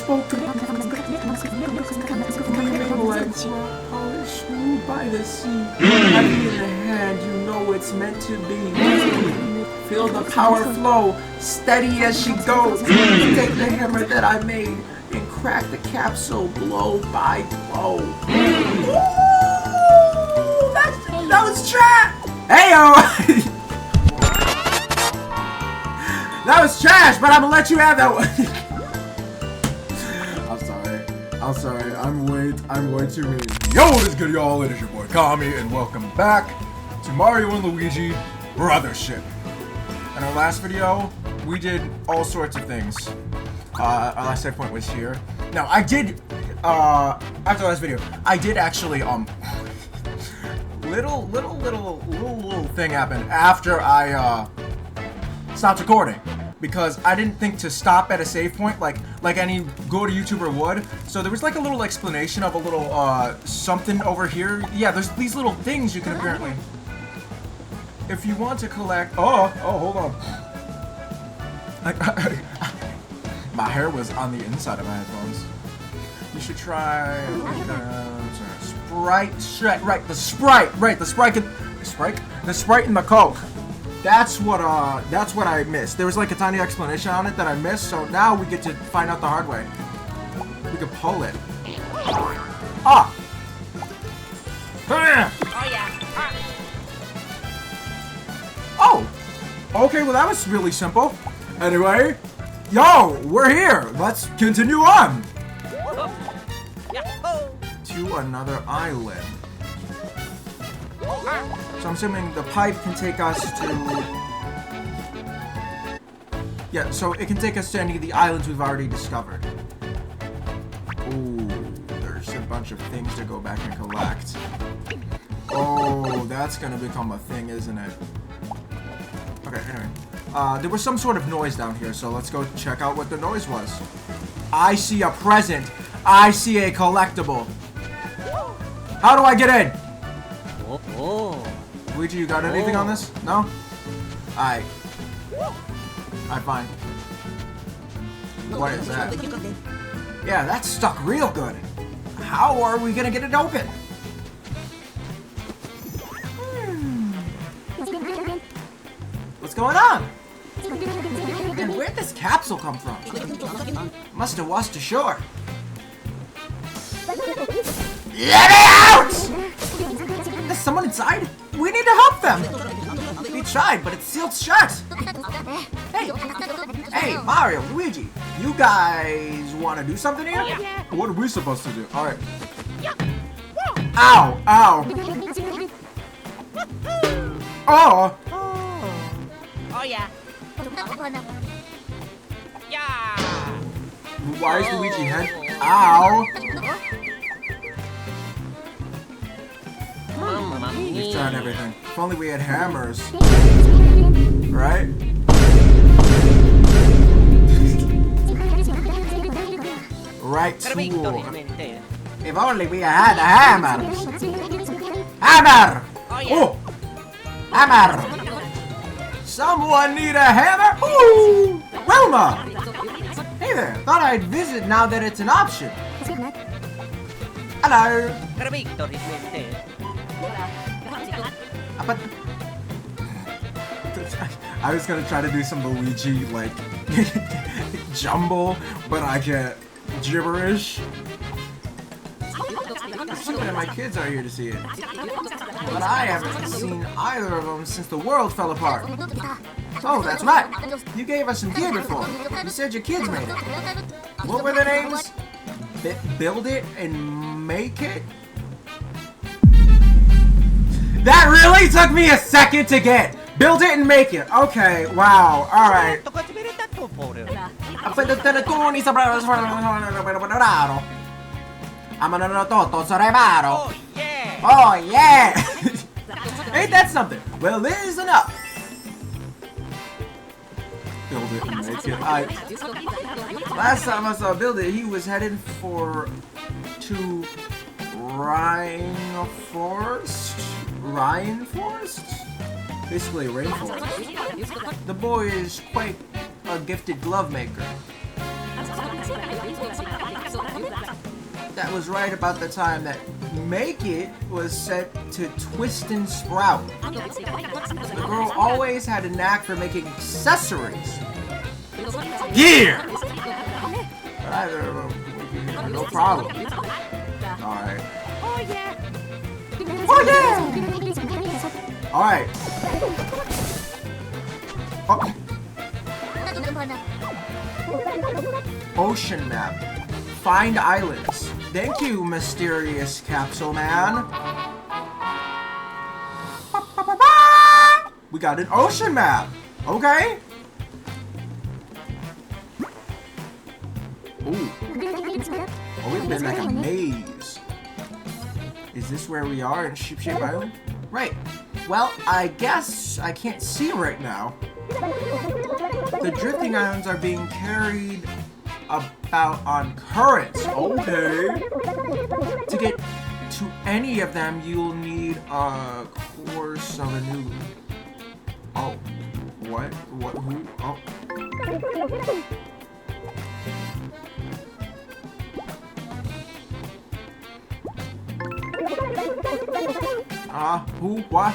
spoke to me. Smooth by the sea, heavy in the hand, you know it's meant to be. Feel the power flow, steady as she goes. Take the hammer that I made and crack the capsule blow by blow. Ooh, that was trash. Heyo! That was trash, but I'm gonna let you have that one. I'm sorry. I'm way too mean. Yo, what is good, y'all? It is your boy Kami, and welcome back to Mario and Luigi Brothership. In our last video, we did all sorts of things. Our last save point was here. Now, I did, after the last video, I did actually, little thing happened after I, stopped recording. Because I didn't think to stop at a save point like any good YouTuber would. So there was like a little explanation of a little, something over here. Yeah, there's these little things you can apparently... If you want to collect... Oh, hold on. My hair was on the inside of my headphones. You should try... The Sprite and the Coke. That's what I missed. There was like a tiny explanation on it that I missed, so now we get to find out the hard way. We can pull it. Ah! Oh yeah. Oh! Okay, well that was really simple. Anyway, yo, we're here. Let's continue on. To another island. So I'm assuming the pipe can take us to... Yeah, so it can take us to any of the islands we've already discovered. Ooh, there's a bunch of things to go back and collect. Oh, that's gonna become a thing, isn't it? Okay, anyway. There was some sort of noise down here, so let's go check out what the noise was. I see a present. I see a collectible. How do I get in? Luigi, you got anything on this? No? Alright, fine. What is that? Yeah, that's stuck real good. How are we gonna get it open? What's going on? And where'd this capsule come from? Must have washed ashore. Let me out! There's someone inside? We need to help them! We tried, but it's sealed shut! Hey, Mario, Luigi, you guys want to do something here? What are we supposed to do? Alright. Ow! Ow! Oh! Oh yeah. Yeah. Why is Luigi head? Ow! We've tried everything. If only we had hammers. Right? Right tool. If only we had a hammer. Hammer! Oh! Hammer! Someone need a hammer? Ooh! Wilma! Hey there, thought I'd visit now that it's an option. Hello! But I was gonna try to do some Luigi like jumble, but I get gibberish. Assuming my kids are here to see it, but I haven't seen either of them since the world fell apart. Oh, that's right. You gave us some gear before. You said your kids made it. What were the names? Build it and make it. That really took me a second to get. Build it and make it. Okay, wow, alright. Oh yeah! Ain't that something? Well, listen up. Build it and make it. Last time I saw Build It, he was headed to Rainforest? Basically a rainforest. The boy is quite a gifted glove maker. that was right about the time that Make It was sent to Twist and Sprout. The girl always had a knack for making accessories. Yeah! But either of them, no problem. Alright. Oh yeah. Oh yeah! Alright. Oh. Ocean map. Find islands. Thank you, mysterious capsule man. We got an ocean map. Okay. Ooh. Oh, we've been like a maze. Is this where we are in Ship Island? Right. Well, I guess I can't see right now. The drifting islands are being carried about on currents. Okay. To get to any of them, you'll need a course of a new... Oh. What? What? Who? Oh. Who? What?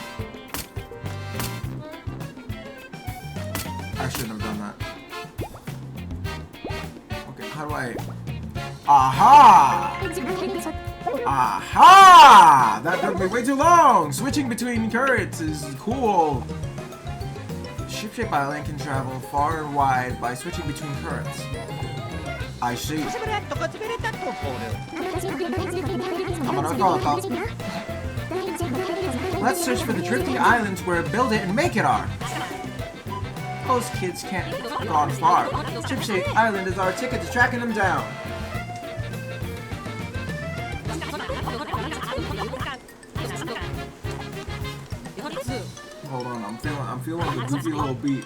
I shouldn't have done that. Okay, how do I... Aha! Aha! That took me way too long! Switching between currents is cool. Ship Island can travel far and wide by switching between currents. I see. Let's search for the drifty islands where Build It and Make It are. Those kids can't have gone far. Ship Island is our ticket to tracking them down. Hold on, I'm feeling the goofy little beat.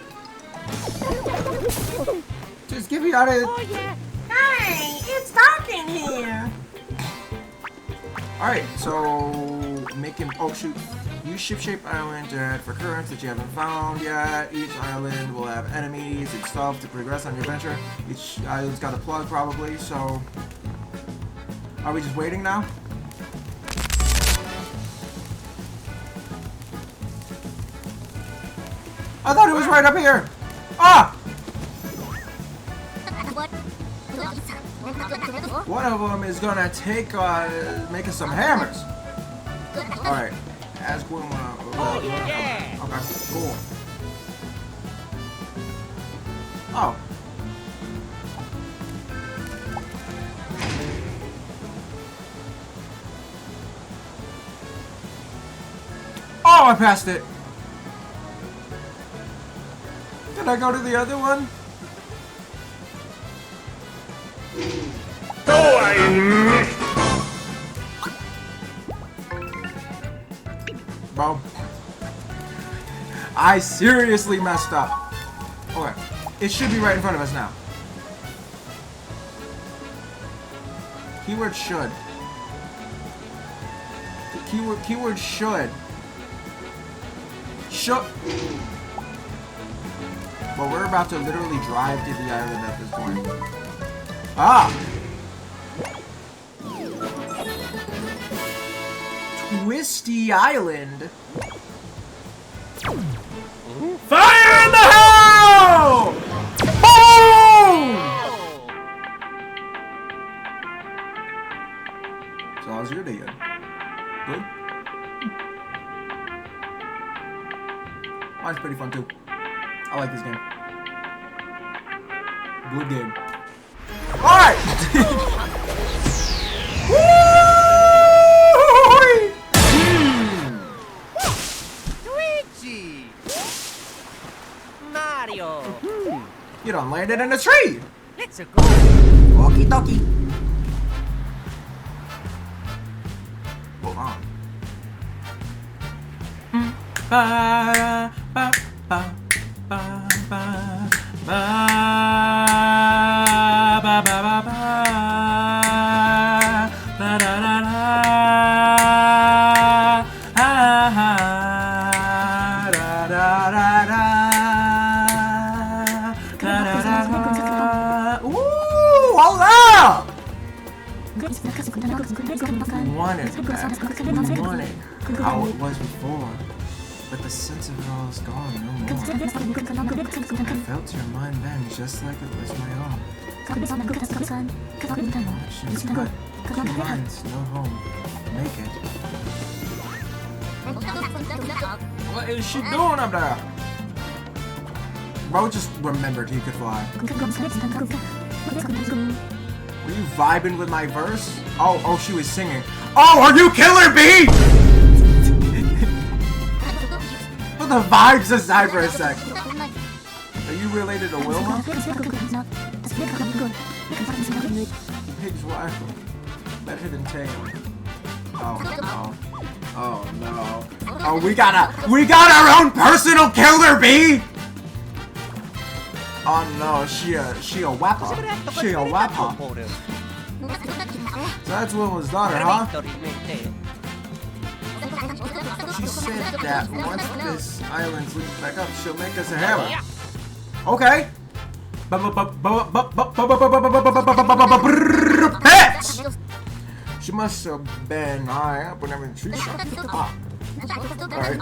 Just get me out of here. Oh yeah. Hey, it's dark in here. Alright, so making shoot. Use Ship Island to head for currents that you haven't found yet. Each island will have enemies and stuff to progress on your adventure. Each island's got a plug probably, so are we just waiting now? I thought it was right up here! Ah! One of them is gonna take, make us some hammers. Alright, ask one. Oh yeah. Okay, cool. Oh. Oh, I passed it. Can I go to the other one? Bro, I seriously messed up. Okay, it should be right in front of us now. Keyword should. Keyword should. Should. But we're about to literally drive to the island at this point. Ah! Twisty Island. Fire in the hole! Boom! So how's your day going? Good? Mine's pretty fun too. I like this game. Good game. Alright! Luigi. Mario. You done landed in a tree! Let's go. Okie dokie. Hold on. Ba ba ba ba ba ba ba ba ba ba da da da da. Ooh, hold up! want it back. We want it how it was before. But the sense of it all is gone, no more. I felt your mind then, just like it was my own. Actions, but two minds, no home. Make it. What is she doing up there? Bro just remembered he could fly. Were you vibing with my verse? Oh, she was singing. Oh, are you Killer Bee? Put the vibes aside for a sec. Are you related to Wilma? Pig's wife. Better than tail. Oh no. Oh no. Oh, we got our own personal Killer Bee! Oh no, she a wappa. She a wappa. So that's Wilma's daughter, huh? She said that once this island's lifted back up, she'll make us a hammer. Okay. Bitch! She must have been high up whenever the tree shot. Ah. Alright.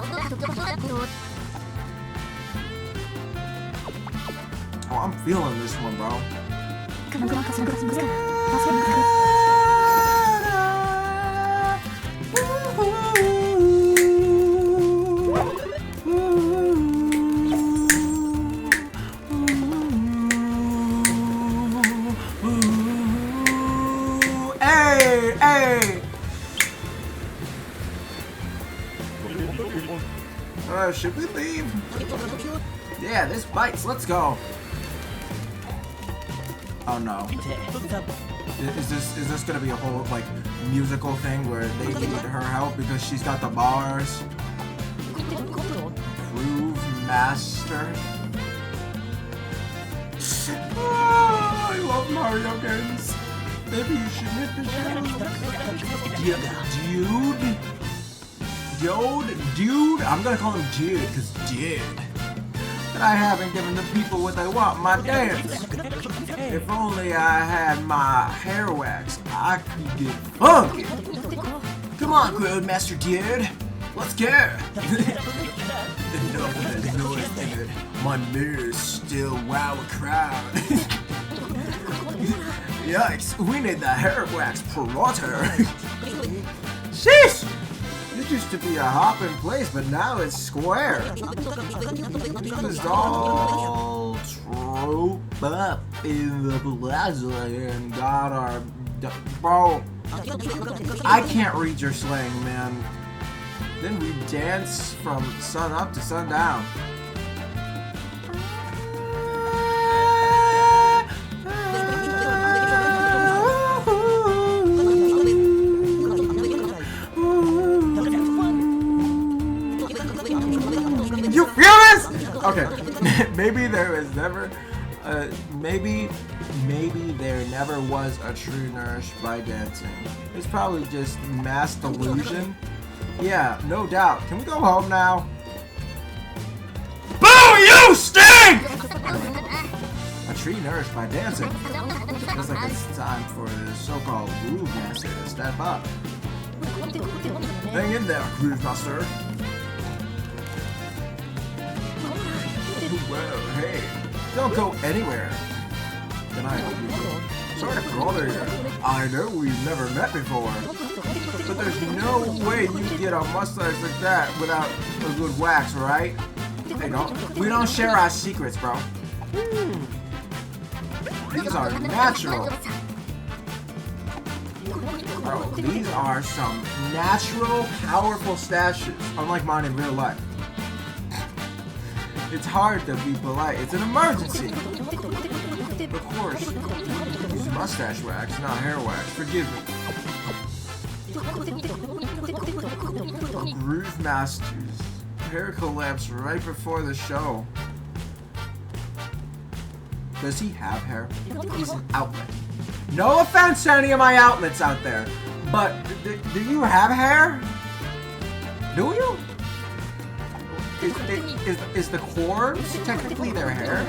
Oh, I'm feeling this one, bro. Hey, hey! Should we leave? Yeah, this bites. Let's go. Oh no. Is this gonna be a whole like musical thing where they need her help because she's got the bars? Groove Master. Oh, I love Mario games. Maybe you should hit the show. Dude, I'm gonna call him Dude, because Dude. But I haven't given the people what they want, my dance. If only I had my hair waxed, I could get funky. Come on, Grandmaster Dude. Let's go. Enough of that noise, dude. My mirror's still wow a crowd. Yikes, we need the hair wax plotter. Sheesh! It used to be a hopping place, but now it's square. It's all trope up in the plaza and got our... Bro, I can't read your slang, man. Then we dance from sun up to sundown. You feel this? Okay, maybe there was never, maybe there never was a true nourish by dancing. It's probably just mass delusion. Yeah, no doubt. Can we go home now? Boo! You stink! A tree nourished by dancing. Feels like it's time for the so-called groove master to step up. Hang in there, groove master. Well, hey, don't go anywhere. Can I help you? Sorry to bother you. I know we've never met before, but there's no way you can get a mustache like that without a good wax, right? Hey, we don't share our secrets, bro. These are natural. Bro, these are some natural, powerful stashes, unlike mine in real life. It's hard to be polite. It's an emergency. Of course, use mustache wax, not hair wax. Forgive me. Groove Masters. Hair collapsed right before the show. Does he have hair? He's an outlet. No offense to any of my outlets out there, but do you have hair? Do you? Is the corpse technically their hair?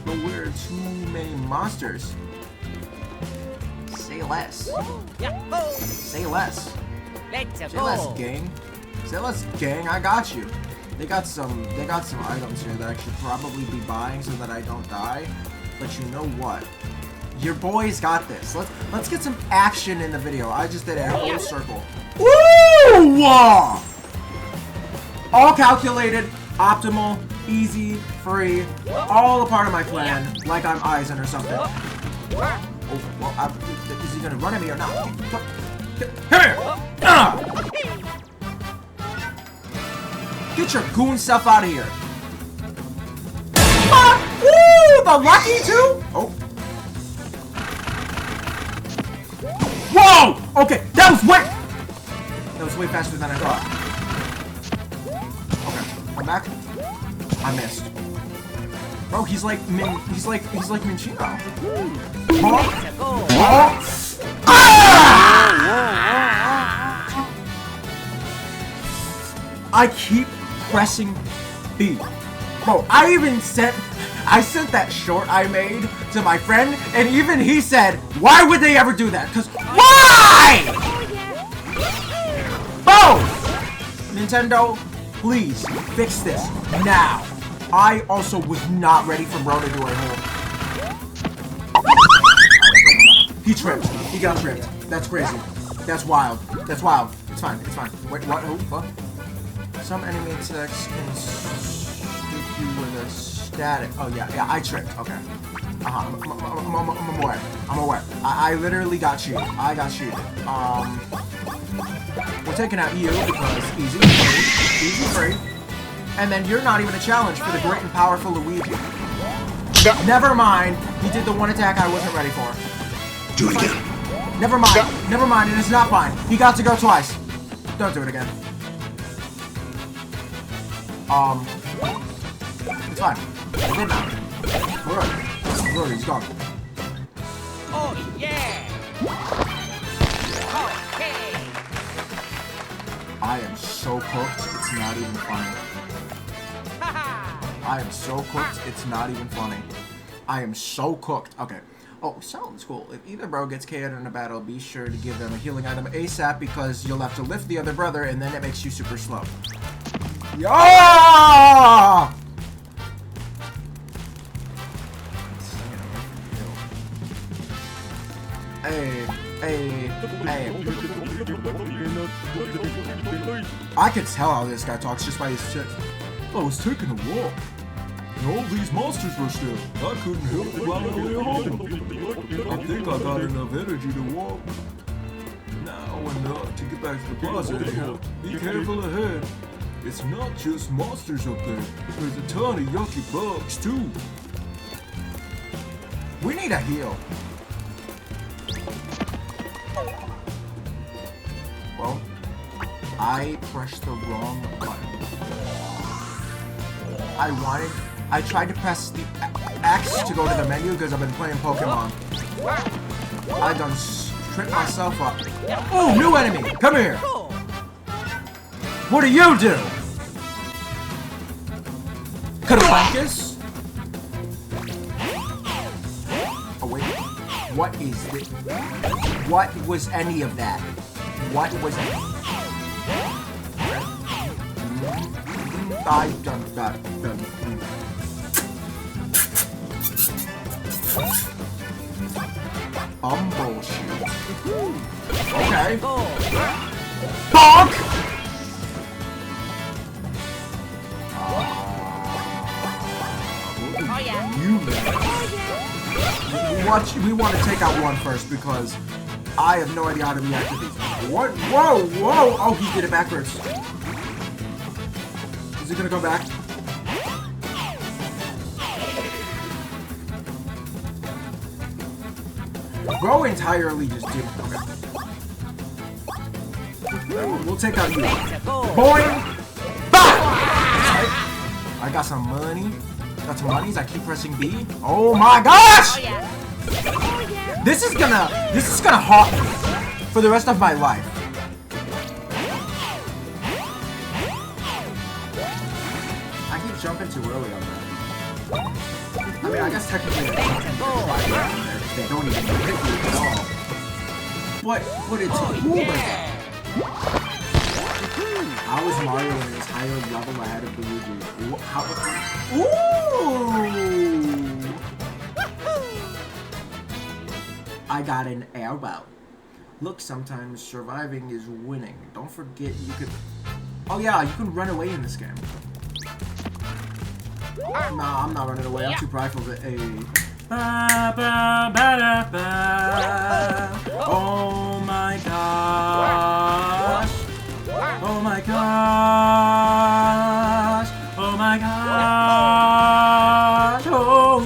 But we're too many monsters. Say less. Yahoo! Say less. Let's Say less, go. gang. Say less, gang. I got you. They got some items here that I should probably be buying so that I don't die. But you know what? Your boys got this. Let's get some action in the video. I just did a whole circle. Woo! All calculated, optimal, easy, free, all a part of my plan. Like I'm Eisen or something. Oh, well, is he gonna run at me or not? Come here! Get your goon stuff out of here! Woo! The lucky two? Oh. Whoa! Okay, that was way faster than I thought. Okay, I'm back. I missed. Bro, he's like Minchino. I keep pressing B. Bro, I sent that short I made to my friend, and even he said, why would they ever do that? Because, why? Boom! Nintendo, please, fix this, now. I also was not ready for Bro to do a whole... He tripped. He got tripped. That's crazy. That's wild. That's wild. It's fine. It's fine. Wait, what? Who? What? Some enemy attacks can stick you with a static. Oh, yeah, I tripped. Okay. I'm aware. I'm aware. I literally got cheated. I got cheated. We're taking out you because easy free. And then you're not even a challenge for the great and powerful Luigi. Never mind. He did the one attack I wasn't ready for. Do it again. Never mind. Never mind. It is not fine. He got to go twice. Don't do it again. It's fine. We're good now. We're good. We're good. He's gone. Oh, yeah. Okay. I am so cooked. It's not even funny. I am so cooked. It's not even funny. I am so cooked. Okay. Oh, sounds cool. If either bro gets KO'd in a battle, be sure to give them a healing item ASAP because you'll have to lift the other brother and then it makes you super slow. Yeah! Hey. I could tell how this guy talks just by his shit. I was taking a walk. And all these monsters were still. I couldn't help it while I lay home. I think I got enough energy to walk. Now enough to get back to the plaza anyhow. Be careful ahead. It's not just monsters up there. There's a ton of yucky bugs too. We need a heal. Well, I pressed the wrong button. I tried to press the X to go to the menu because I've been playing Pokemon. I done tripped myself up. Oh, new enemy! Come here! What do you do? Carapancas? Oh wait, what is this? What was any of that? What was it? I done that. Bullshit. Okay. Bonk! Oh, yeah. We want to take out one first because I have no idea how to react to these. What? Whoa! Whoa! Oh, he did it backwards. Is he gonna go back? Bro entirely just did. Okay. We'll take out you. Boing! Bah! I got some money. Got some monies. I keep pressing B. Oh my gosh! This is gonna haunt me for the rest of my life. I keep jumping too early on that. I mean, I guess technically I don't. They don't even hit me at all. But it's cooler. Yeah. How is Mario in his higher level ahead of Luigi? Ooh! I got an arrow. Look, sometimes surviving is winning. Don't forget you could... Oh yeah, you can run away in this game. Nah, I'm not running away. I'm too prideful to... Hey. Oh my gosh. Oh my gosh. Oh my gosh. Oh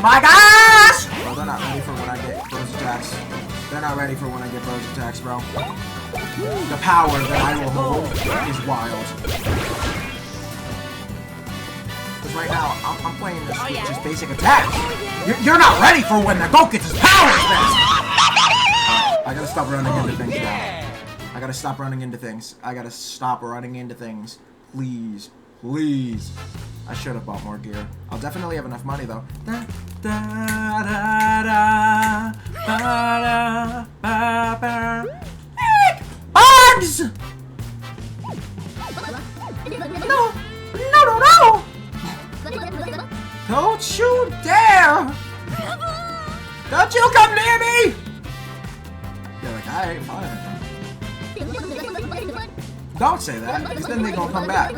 my gosh. Bro, they're not ready for when I get those attacks. They're not ready for when I get those attacks, bro. The power that I will hold is wild. Because right now, I'm playing this with just basic attacks. You're not ready for when the Goat gets his powers, man! I gotta stop running into things now. I gotta stop running into things. I gotta stop running into things. Please. Please. I should have bought more gear. I'll definitely have enough money, though. Da, da, da, da, da, da, da, Bugs! No! No, no, no! Don't you dare! Don't you come near me! You're like, alright, fine. Don't say that, because then they gonna come back.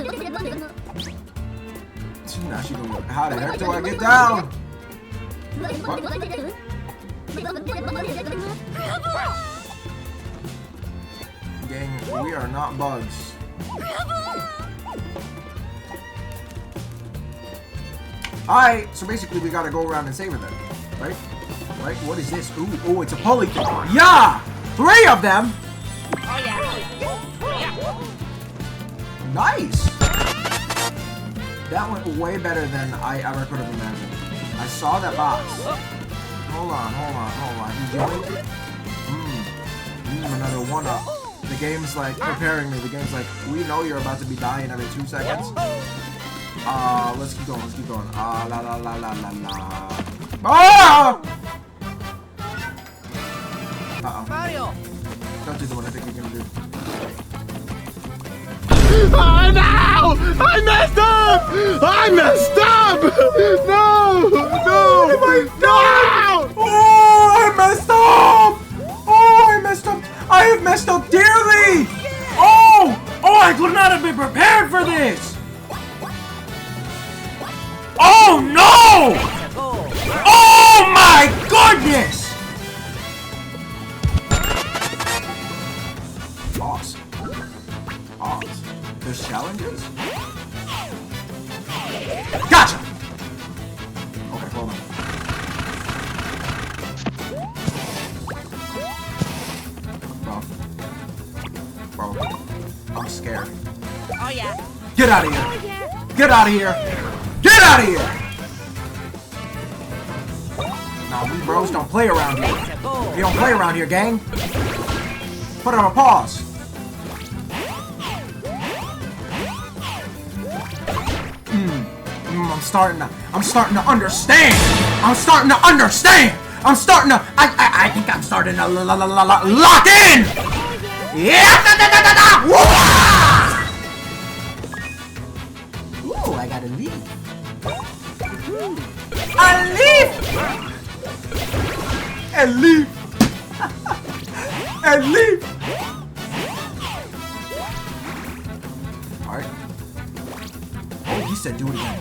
Now she gonna go, how the heck do I get down? What? Gang, we are not bugs. Alright, so basically we gotta go around and save her then, right? Right, what is this? Ooh, it's a pulley thing. Yeah! 3 of them! Oh yeah. Nice! That went way better than I ever could have imagined. I saw that box. Hold on. You joined it? Another one-up. The game's like preparing me. The game's like, we know you're about to be dying every 2 seconds. Let's keep going. La la la la la la. Ah! Mario. Don't do the one I think you're gonna do. Oh no! I messed up! I messed up! No! No! No! Oh, I messed up! Oh, I messed up! I have messed up dearly! Oh! Oh, I could not have been prepared for this! Oh no! Oh my goodness! Awesome. There's challenges? Gotcha! Okay, hold on. Bro, I'm scared. Oh yeah. Get out of here! Get out of here! Get out of here! Nah, we bros don't play around here. We don't play around here, gang. Put it on pause. I'm starting to understand. I think I'm starting to lock in. Yeah. Ooh, I got a leaf. A leaf. Alright. Oh, he said do it again.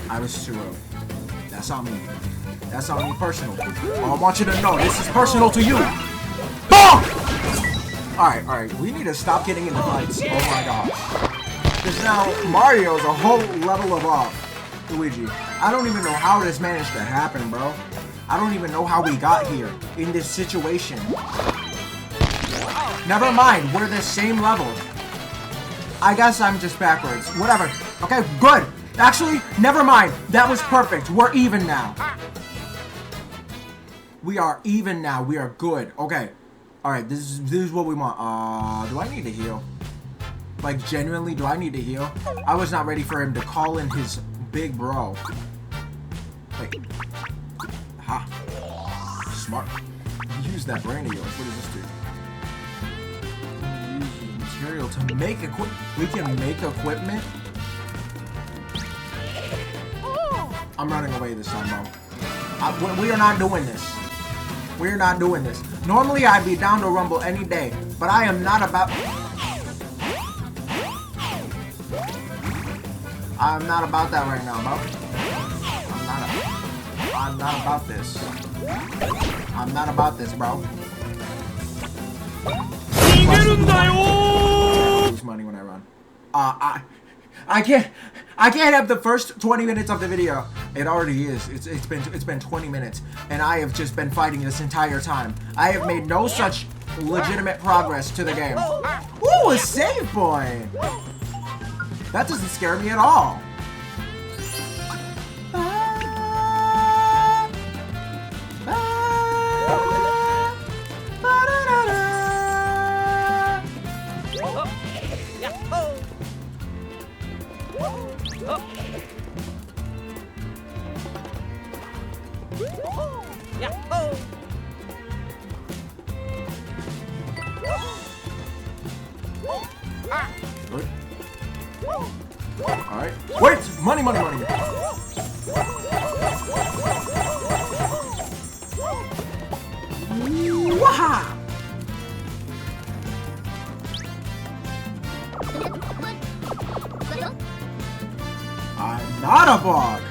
I was too early. That's on me. That's on me personal. I want you to know this is personal to you. Bonk! Alright. We need to stop getting into fights. Oh my gosh. Because now Mario's a whole level above Luigi. I don't even know how this managed to happen, bro. I don't even know how we got here in this situation. Never mind, we're the same level. I guess I'm just backwards. Whatever. Okay, good. Actually, never mind. That was perfect. We're even now. We are even now. We are good. Okay. Alright, this is what we want. Do I need to heal? Like, genuinely, do I need to heal? I was not ready for him to call in his big bro. Wait. Ha. Smart. use that brain of yours. What does this do? Use material to make equipment. We can make equipment? I'm running away this time, bro. We are not doing this. We're not doing this. Normally, I'd be down to rumble any day, but I am not about... I'm not about that right now, bro. I'm not about this. I'm not about this, bro. I lose money when I run. I can't have the first 20 minutes of the video. It already is. It's been 20 minutes, and I have just been fighting this entire time. I have made no such legitimate progress to the game. Ooh, a save point! That doesn't scare me at all. Alright. Wait! Money, money, money! Waha! I'm not a bug!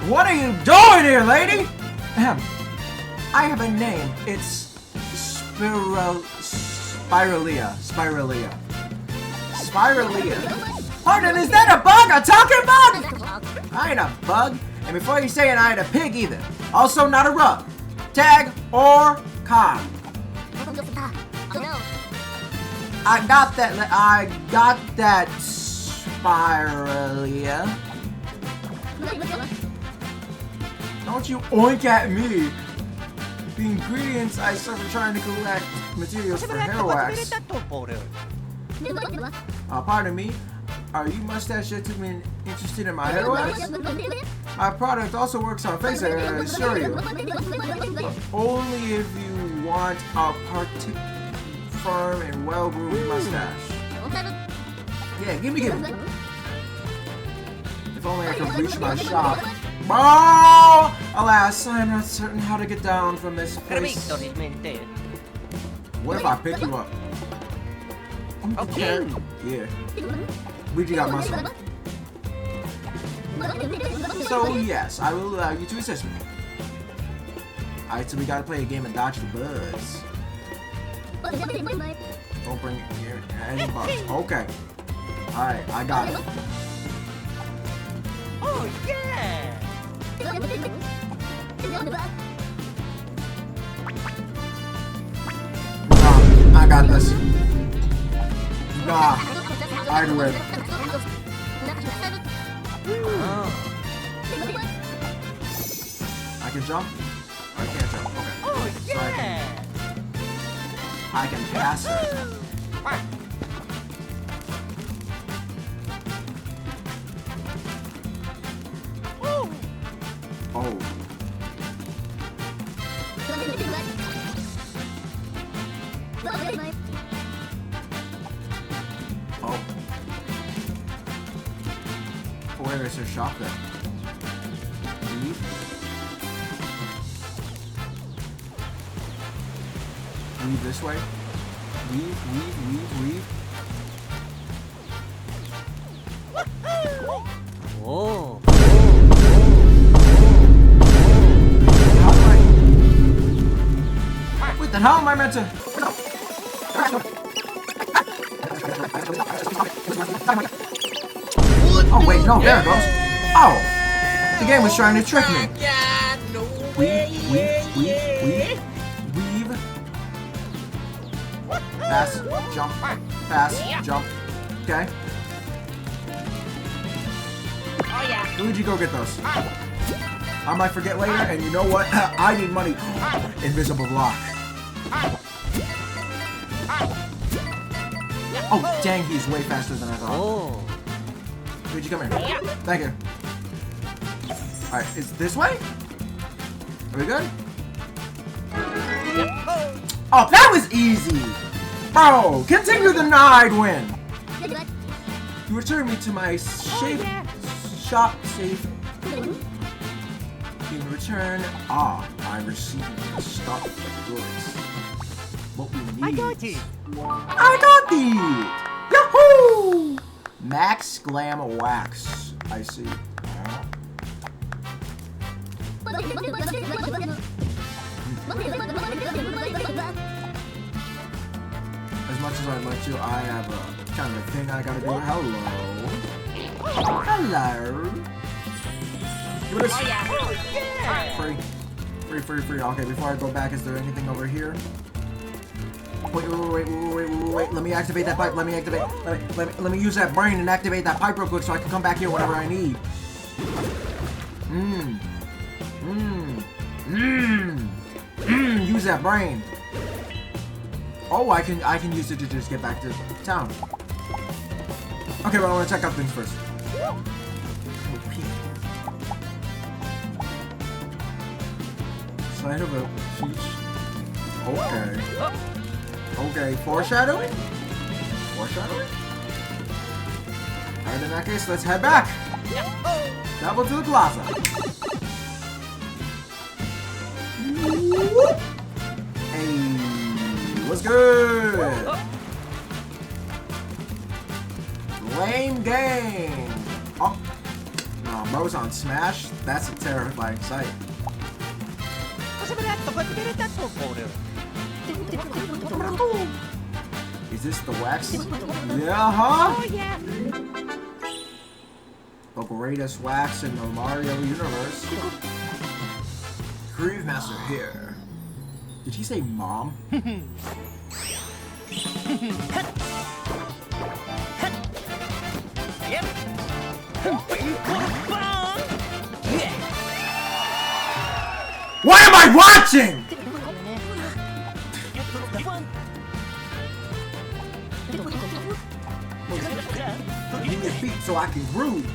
What are you doing here, lady? Ahem. I have a name. It's Spiralia. Pardon, is that a bug? A talking bug? I ain't a bug. And before you say it, I ain't a pig either. Also not a rug. Tag or cog. I got that, Spiralia. Don't you oink at me. The ingredients I serve are trying to collect materials for hair wax. Pardon me. Are you mustache gentlemen interested in my hair wax? My product also works on face hair, I assure you. But only if you want a particular firm and well-groomed mustache. Yeah, give me. If only I could reach my shop. Oh! Alas, I am not certain how to get down from this place. What if I pick you up? Okay. Yeah. Luigi got muscle. So yes, I will allow you to assist me. Alright, so we gotta play a game of Dodge the Buzz. Don't bring here any bugs. Okay. Alright, I got it. Oh yeah! Nah, I got this. Nah, I'd win. I can jump? Or I can't jump. Okay. Oh So yeah! I can pass it. Oh. Oh. Where is her shop then? Leave? Leave this way? Leave. Oh. Wait, then how am I meant to? Oh wait, no, there it goes. Oh, the game was trying to trick me. Weave. Pass, jump, pass, jump. Okay. Oh yeah! Luigi, go get those. I might forget later, and you know what? I need money. Invisible block. Oh, dang, he's way faster than I thought. Oh. Luigi, come here. Thank you. Alright, is this way? Are we good? Oh, that was easy! Bro, continue the I'd win! You return me to my shop safe. In return, I received the stock of goods. What we need. I got it. I got these! Yahoo! Max Glam Wax. I see. As much as I'd like to, I have a kind of a thing I gotta do. Hello. Hello. Give us free. Free. Okay, before I go back, is there anything over here? Wait. Let me activate that pipe. Let me use that brain and activate that pipe real quick so I can come back here whenever I need. Use that brain. Oh, I can use it to just get back to town. Okay, but I want to check out things first. Side of a peach. Okay, foreshadowing? Alright, in that case, let's head back. Double to the plaza. Hey, what's good? Lame game. Oh, no, bro's on Smash. That's a terrifying sight. Is this the wax? Yeah, huh? Oh yeah. The greatest wax in the Mario universe. Groove Master here. Did he say mom? What am I watching? Give me your feet so I can groove.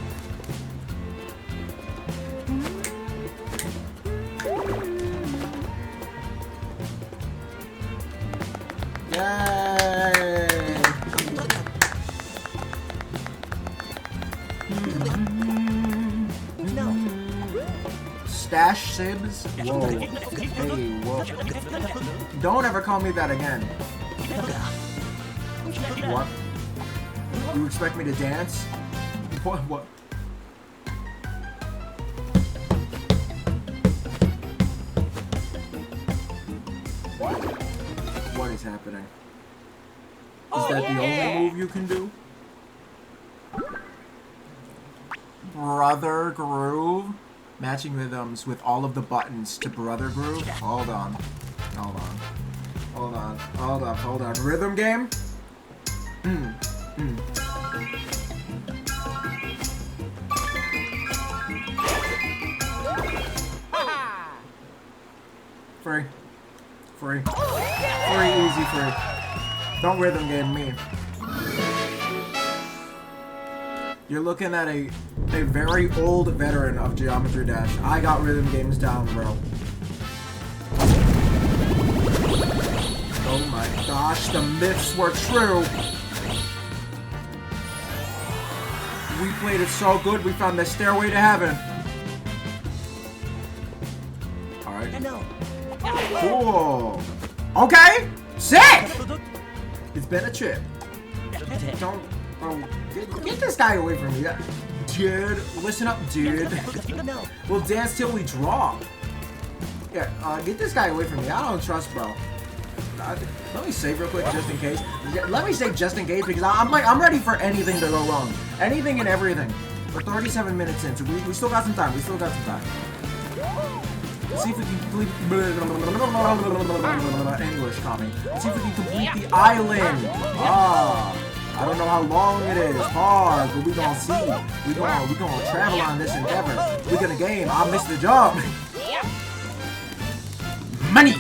Yay! Stash Sibs? Whoa. Hey, whoa. Don't ever call me that again. What? You expect me to dance? What? What is happening? Is that the only move you can do? Brother Groove? Matching rhythms with all of the buttons to Brother Groove? Hold on. Rhythm game? Free. Easy free. Don't rhythm game me. You're looking at a very old veteran of Geometry Dash. I got rhythm games down, bro. Oh my gosh, the myths were true. We played it so good, we found the stairway to heaven. Alright. Cool. Okay, sick! It's been a trip. Don't... Get this guy away from me. Dude, listen up, dude. We'll dance till we draw. Yeah, get this guy away from me. I don't trust bro. Let me save real quick just in case. Let me save just in case because I'm ready for anything to go wrong. Anything and everything. We're 37 minutes in, so we still got some time. Let's see if we can complete English coming. Let's see if we can complete the island. I don't know how long it is, hard, but we gonna see. We gonna travel on this endeavor. We're gonna game. I missed the job. Money.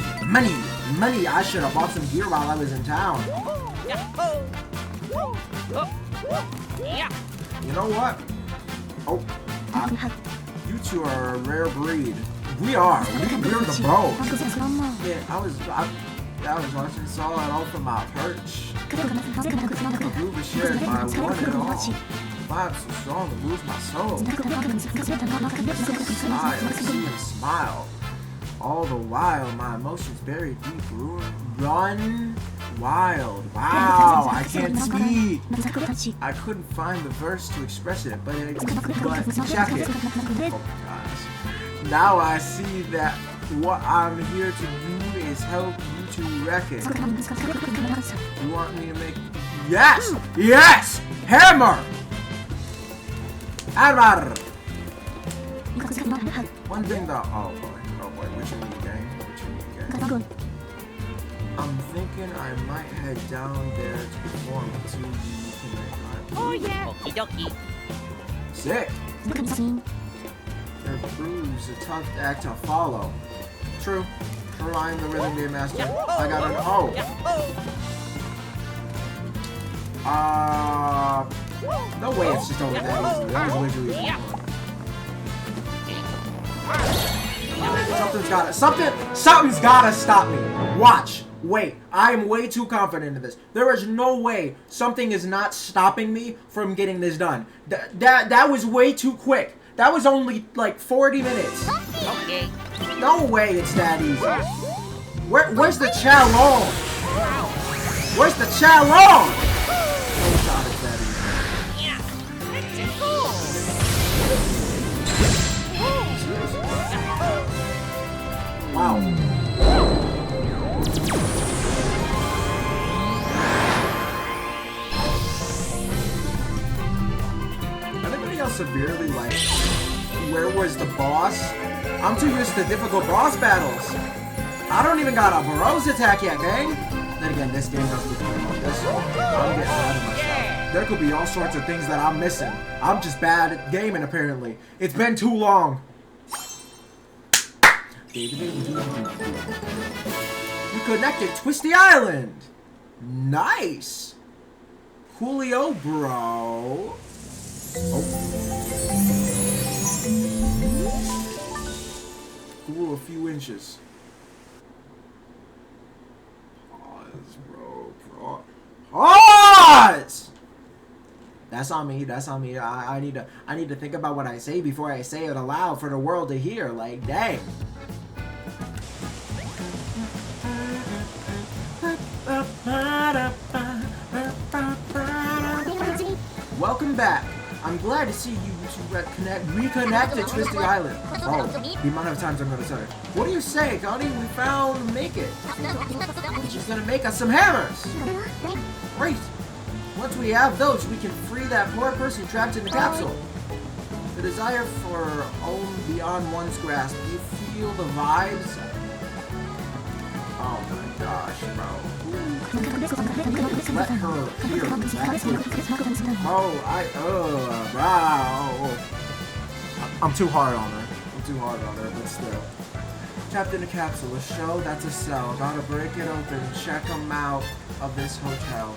I should have bought some gear while I was in town. You know what? Oh, you You two are a rare breed. We are. We're the bow. Yeah, I was watching Saul and all from my perch. The groove is shared by one and all. Vibe so strong to lose my soul. Smile. All the while, my emotions buried deep. Run wild. Wow, I can't speak. I couldn't find the verse to express it, but check it. Oh gosh. Now I see that what I'm here to do is help you to wreck it. You want me to make... Yes! Yes! Hammer! Hammer! One thing though... Oh boy, which one you gang? I'm thinking I might head down there to perform until you can make my... Oh yeah. Okie dokie. Sick! It proves a tough act to follow. True. I'm the rhythm game master. I got an O. No way it's just over that easy. That was way too easy. Something's gotta stop me. Watch. Wait. I am way too confident in this. There is no way something is not stopping me from getting this done. That was way too quick. That was only like 40 minutes. Okay. No way it's that easy. Where's the Chalong? Where's the Chalong? No shot it's that easy. Yeah. Wow. Anybody else severely like, where was the boss? I'm too used to difficult boss battles. I don't even got a bros attack yet, gang. Then again, this game doesn't depend on this, so I'm getting ahead of myself. There could be all sorts of things that I'm missing. I'm just bad at gaming, apparently. It's been too long. You connected Twisty Island. Nice. Coolio, bro. Oh. Cool, a few inches. Pause, bro. Pause! That's on me. I need to think about what I say before I say it aloud for the world to hear. Like, dang. Welcome back. I'm glad to see you reconnect to Twisty Island. Oh, the amount of times I'm gonna say it. What do you say, Connie? We found Make It. She's gonna make us some hammers. Great. Once we have those, we can free that poor person trapped in the capsule. The desire for own beyond one's grasp. Do you feel the vibes? Oh my gosh, bro. Let her hear exactly. Wow. I'm too hard on her. But still. Trapped in a capsule, a show that's a cell. Gotta break it open and check them out of this hotel.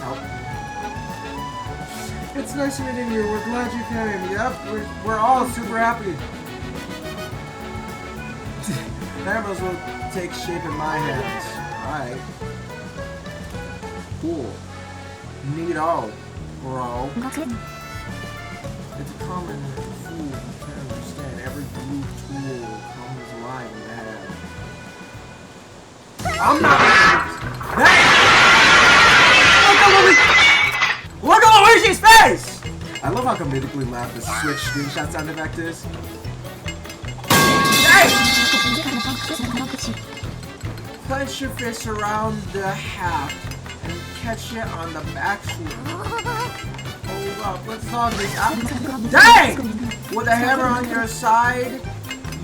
Help. It's nice meeting you. We're glad you came. Yep, we're all super happy. Hammers will take shape in my hands. Alright. Cool. Neato, bro. It's a common fool you can understand. Every blue tool comes alive in the head. I'm not. Hey! Look at Luigi's face! I love how comedically loud the Switch screenshot sound effect is. Hey! Clench your fist around the haft and catch it on the back sleeve. Hold up, let's log this out. Dang! With a hammer on your side,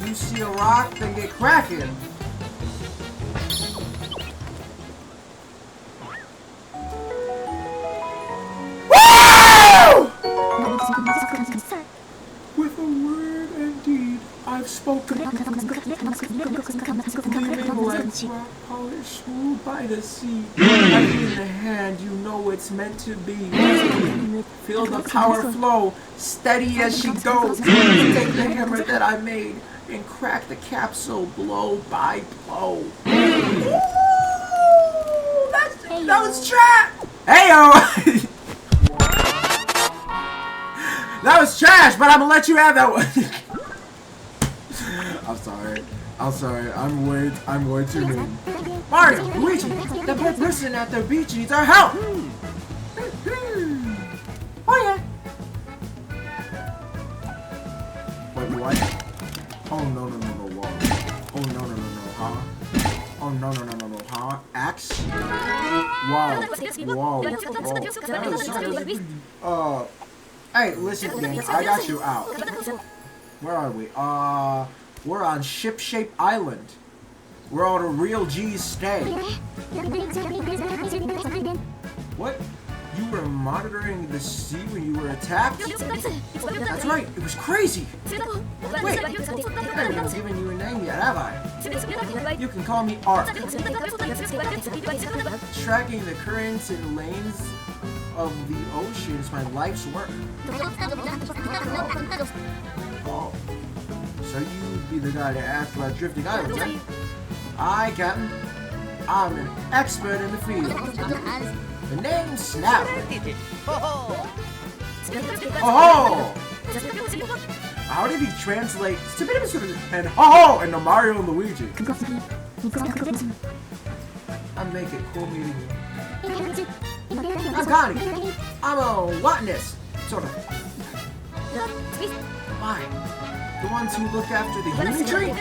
you see a rock, then get cracking. Woo! With a word and deed, I've spoken. Gleaming like rock polish smooth by the sea. Heavy in the hand, you know it's meant to be. Feel the power flow, steady as she goes. Take the hammer that I made and crack the capsule blow by blow. Ooh, that was trash. Heyo! That was trash, but I'm gonna let you have that one. I'm sorry. I'm way too mean. Mario, Luigi, the poor person at the beach needs our help. Oh yeah. Wait, what? Oh no, whoa. Oh no, huh? Oh no, huh? Axe? Wow. Hey, listen, gang, I got you out. Where are we? We're on Ship-Shape Island. Where all the real G's stay. What? You were monitoring the sea when you were attacked? That's right, it was crazy! Wait, I haven't even given you a name yet, have I? You can call me Art. Tracking the currents and lanes of the ocean is my life's work. Oh. So you'd be the guy to ask about drifting islands, eh? Aye, Captain. I'm an expert in the field. The name's Snap. Oh! How did he translate and oh into Mario and Luigi? I'm making cool meeting you. I'm Connie. I'm a botanist, sort of. Why? The ones who look after the uni tree?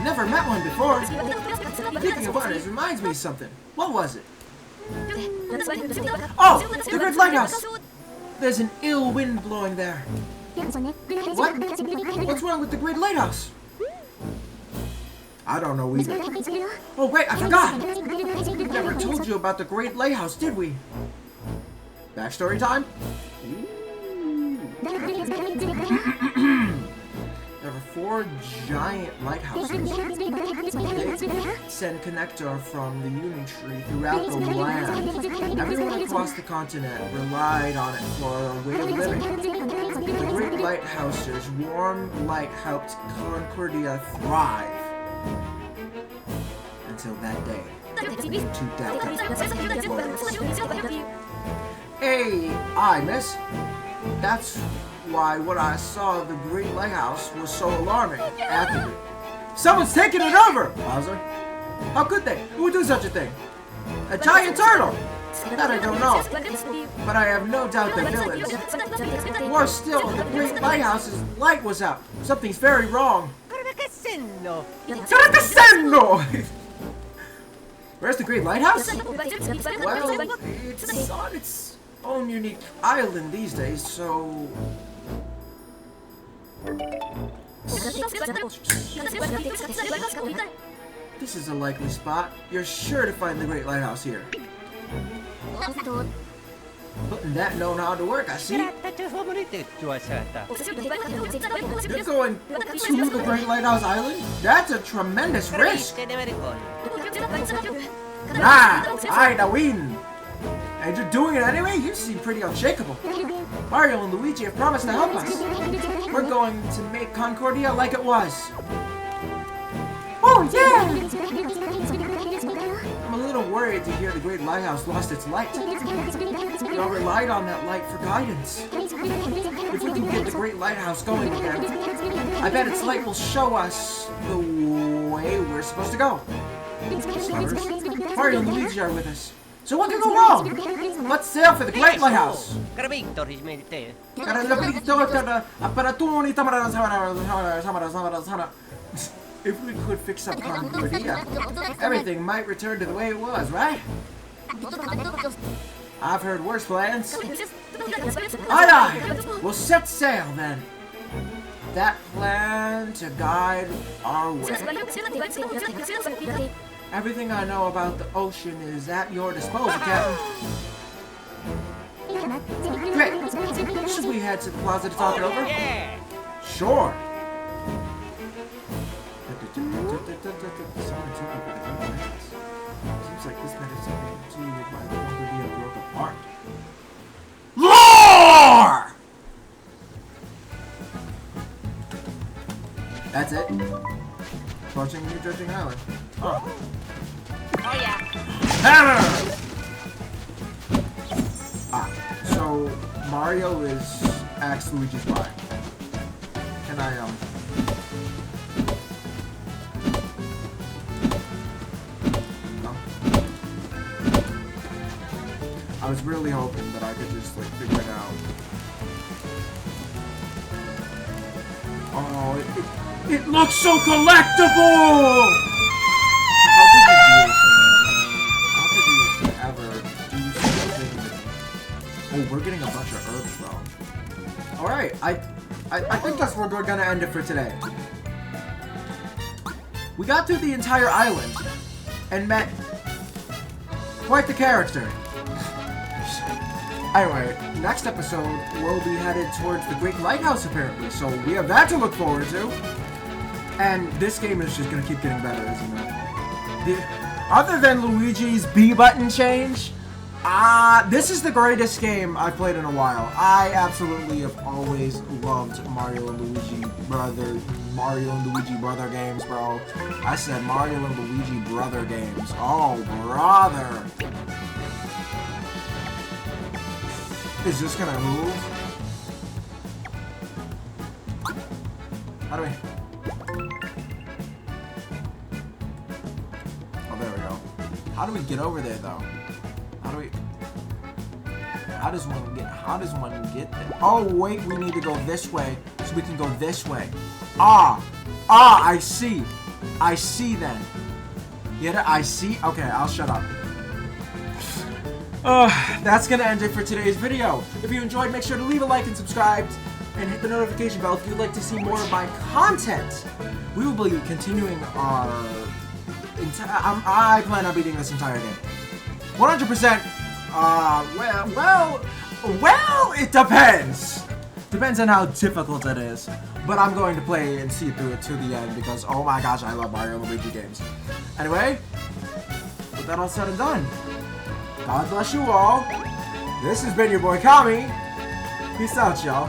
Never met one before. Speaking of botanists reminds me of something. What was it? Oh! The Great Lighthouse! There's an ill wind blowing there. What? What's wrong with the Great Lighthouse? I don't know either. Oh wait, I forgot! We never told you about the Great Lighthouse, did we? Backstory time? There were 4 giant lighthouses. They send connector from the Union Tree throughout the land. Everyone across the continent relied on it for a way of living. The Great Lighthouse's warm light helped Concordia thrive. Until that day. 2000. Hey, aye, miss. That's why what I saw of the Great Lighthouse was so alarming. After someone's taking it over! Bowser. How could they? Who would do such a thing? A giant turtle! That I don't know. But I have no doubt they're villains. Worse still, the Great Lighthouse's light was out. Something's very wrong. Where's the Great Lighthouse? Well, it's on its own unique island these days, so... This is a likely spot. You're sure to find the Great Lighthouse here. Putting that known how to work, I see. You're going to the Great Lighthouse Island? That's a tremendous risk. Nah, I win. And you're doing it anyway? You seem pretty unshakable. Mario and Luigi have promised to help us. We're going to make Concordia like it was. Oh, yeah! I'm a little worried to hear the Great Lighthouse lost its light. We all relied on that light for guidance. If we can get the Great Lighthouse going again, I bet its light will show us the way we're supposed to go. Mario and Luigi are with us. So what can go wrong? Let's sail for the Great Lighthouse! If we could fix up Concordia, everything might return to the way it was, right? I've heard worse plans. Aye aye! We'll set sail then. That plan to guide our way. Everything I know about the ocean is at your disposal, Captain. Great! Should we head to the plaza to talk it over? Yeah. Sure! This medicine continued by the longer deal broke apart. Lore! That's it. Approaching New Judging Island. Oh. Oh yeah. Hammer! So Mario is asked Luigi's why. Can I, no? I was really hoping that I could just, like, figure it out. Oh, it looks so collectible! How could you do this, man? How could you ever do something? Oh, we're getting a bunch of herbs, though. Alright, I think that's where we're gonna end it for today. We got through the entire island and met quite the character. Anyway, next episode, we'll be headed towards the Great Lighthouse, apparently, so we have that to look forward to. And this game is just gonna keep getting better, isn't it? Other than Luigi's B button change, this is the greatest game I've played in a while. I absolutely have always loved Mario and Luigi Brother games, bro. I said Mario and Luigi Brother games. Oh, brother. Is this gonna move? How do we... Oh, there we go. How do we get over there, though? How do we... How does one get there? Oh, wait, we need to go this way, so we can go this way. I see. I see, then. Get it? I see? Okay, I'll shut up. That's gonna end it for today's video. If you enjoyed, make sure to leave a like and subscribe, and hit the notification bell if you'd like to see more of my content. We will be continuing our... I plan on beating this entire game. 100%, well, it depends. Depends on how difficult it is. But I'm going to play and see through it to the end because, oh my gosh, I love Mario and Luigi games. Anyway, with that all said and done, God bless you all. This has been your boy Kami. Peace out, y'all.